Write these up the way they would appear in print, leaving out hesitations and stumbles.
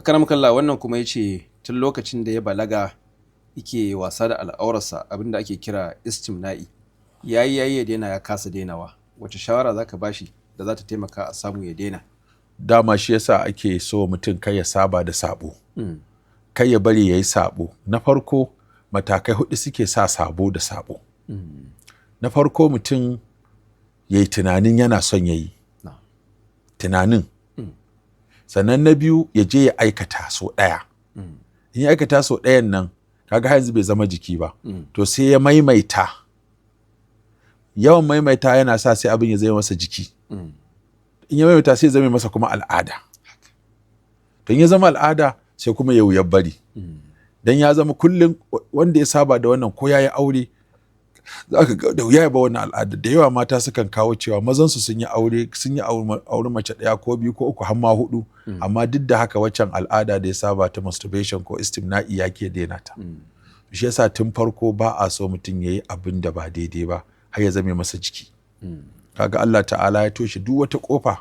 Akramkallah, wannan kuma yace tun lokacin da ya balaga yake wasa da al'aurarsa, abinda ake kira istimna'i, yayi ya daina ya kasa dainawa. Wace shawara zaka bashi da za ta taimaka a samu ya daina? Dama shi yasa ake so mutum kai ya saba da sabo, kai ya bari yayi sabo. Na farko matakai 4 suke sa sabo da sabo. Na farko mutum yayi tunanin yana son yayi, tunanin. Sannan na biyu ya je ya aikata so ɗaya. In ya aikata so ɗayan nan kaga yanzu bai zama jiki ba, to sai ya maimaita. Yawan maimaita yana sa sai abin ya zama masa jiki. In ya maimaita sai ya zama masa kuma al'ada. To in ya zama al'ada sai kuma ya wuyar bari. Dan ya zama kullum wanda ya saba da wannan ko yayi aure za ka ga da wuya ya ba wannan al'ada. Da yawa mata sukan kawo cewa mazansu sun yi aure mace 1 ko 2 ko 3 har ma 4, amma duk da haka waccan al'ada da ya saba ta masturbation ko istimna'i ya ke daina ta. Shi yasa tun farko ba a so mutum yayi abin da ba daidai ba har ya zame masa jiki. Kaga Allah ta'ala ya toshe duk wata kofa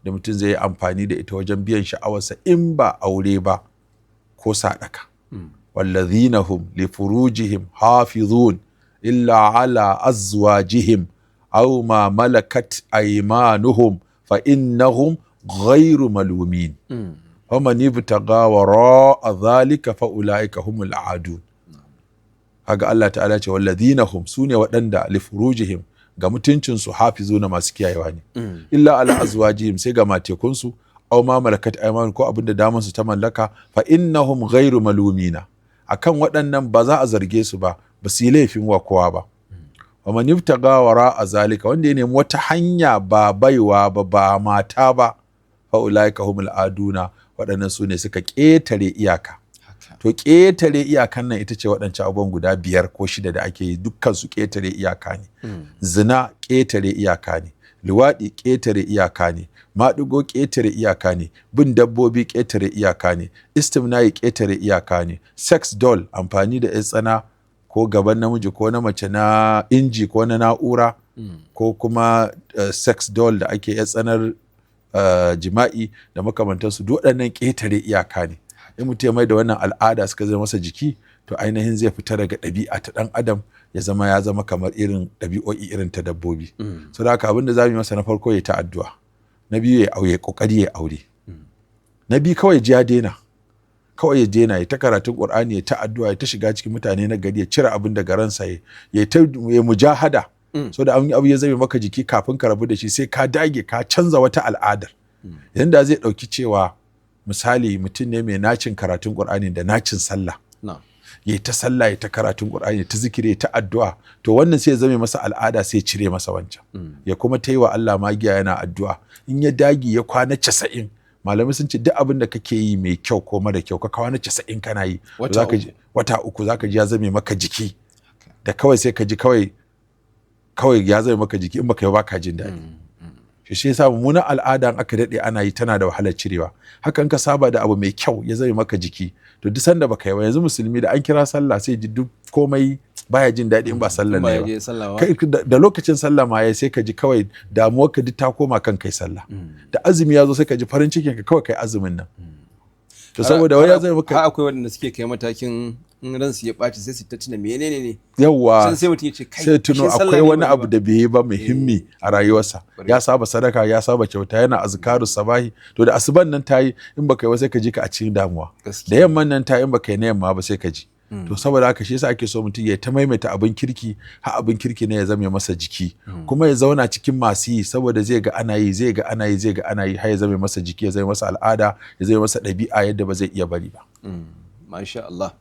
da mutum zai yi amfani da ita wajen biyan sha'awarsa in ba aure ba ko sadaka. Wallazina hum li furujihim hafizun illa ala azwajihim aw ma malakat aymanuhum fa innahum ghayru malumin. Faman ibtaga wara'a dhalika fa ulaika humul aadun. Kaga Allah ta'ala ce wallazina hum sune waɗanda li furujihim ga mutuncinsu hafizuna masu kiyayewa ne. Illa ala azwajihim sai ga matekunsu aw ma malakat aymanuhum ko abinda damansu ta mallaka fa innahum ghayru malumina. Akan waɗannan ba za a zarge su ba su yi laifin wa kowa ba. Wa man ibtaga wara'a zalika, wanda ya nemi wata hanya ba baiwa ba mata ba, fa ulaika humul aduna, waɗannan su ne suka ƙetare iyaka. To ƙetare iyakan nan ita ce waɗancan abubuwan guda 5 ko 6 da ake yi, dukkan su ƙetare iyaka ne. Zina ƙetare iyaka ne, luwaɗi ƙetare iyaka ne, maɗigo ƙetare iyaka ne, bin dabbobi ƙetare iyaka ne, istimna'i ƙetare iyaka ne, sex doll amfani da tsana ko gaban namiji ko na mace na inji ko na na'ura, ko kuma sex doll da ake tsanar jima'i da makamantansu, duk waɗannan ƙetare iyaka ne. In mutum ya mai da wannan al'ada suka zama masa jiki, to ainihin zai fita daga ɗabi'a ta ɗan adam ya zama kamar irin ɗabi'o'i irin ta dabbobi. So da haka abin da za mu yi masa na farko ya ta addu'a, na biyu ya aure, kokari ya aure, na biyu kawai ji ya daina, kawai ya daina, ya ta karatun Qur'ani, ya ta addu'a, ya ta shiga cikin mutane na gari, ya cire abin daga ransa, ya mujahada. So da abu ya zame maka jiki, kafin ka rabu da shi sai ka dage ka canza wata al'adar. Yanda zai ɗauki cewa misali mutum ne mai nacin karatun Qur'ani da nacin sallah, ya ta sallah, ya ta karatun Qur'ani, ya ta zikiri, ya ta addu'a, to wannan sai ya zame masa al'ada, sai ya cire masa wancan. Ya kuma ta yi wa Allah magiya yana addu'a. In ya dage ya kwana 90, malamai sun ce duk abin da kake yi mai kyau ko mara kyau ka kwana 90 kana yi, wata 3 zaka ji ya zame maka jiki, da kawai sai ka ji kawai ya zame maka jiki, in baka yi ba ka jin daɗi. Shi yasa mummunan al'ada aka daɗe ana yi tana da wahalar cirewa. Hakan ka saba da abu mai kyau ya zame maka jiki, to duk sanda baka yi ba, yanzu musulmi da an kira sallah sai ji duk komai baya jin daɗi in ba sallah ne ba. Da lokacin sallah ma yayi sai ka ji kawai damuwar ka duk ta koma kan kai sallah. Da azumi ya zo sai ka ji farin cikin ka kawai kai azumin nan. To saboda wani ya zame maka, akwai wanda suke kai matakin in ransu ya ɓaci sai su ta tuna menene ne. Yawwa, sai mutum ya ce kai, sai tuno akwai wani abu da bai yi ba muhimmi a rayuwarsa. Ya saba sadaka, ya saba kyauta, yana azkaru sabahi, to da asuban nan tayi in baka yi ba sai ka ji ka a cikin damuwa. Da yamman nan tayi in baka yi na yamma ba sai ka ji. To saboda haka shi yasa ake so mutum ya ta maimaita abin kirki, har abin kirki ne ya zame masa jiki, kuma ya zauna cikin masu yi, saboda zai ga ana yi, zai ga ana yi, zai ga ana yi, har ya zame masa jiki, ya zame masa al'ada, ya zame masa ɗabi'a yadda ba zai iya bari ba. Masha Allah.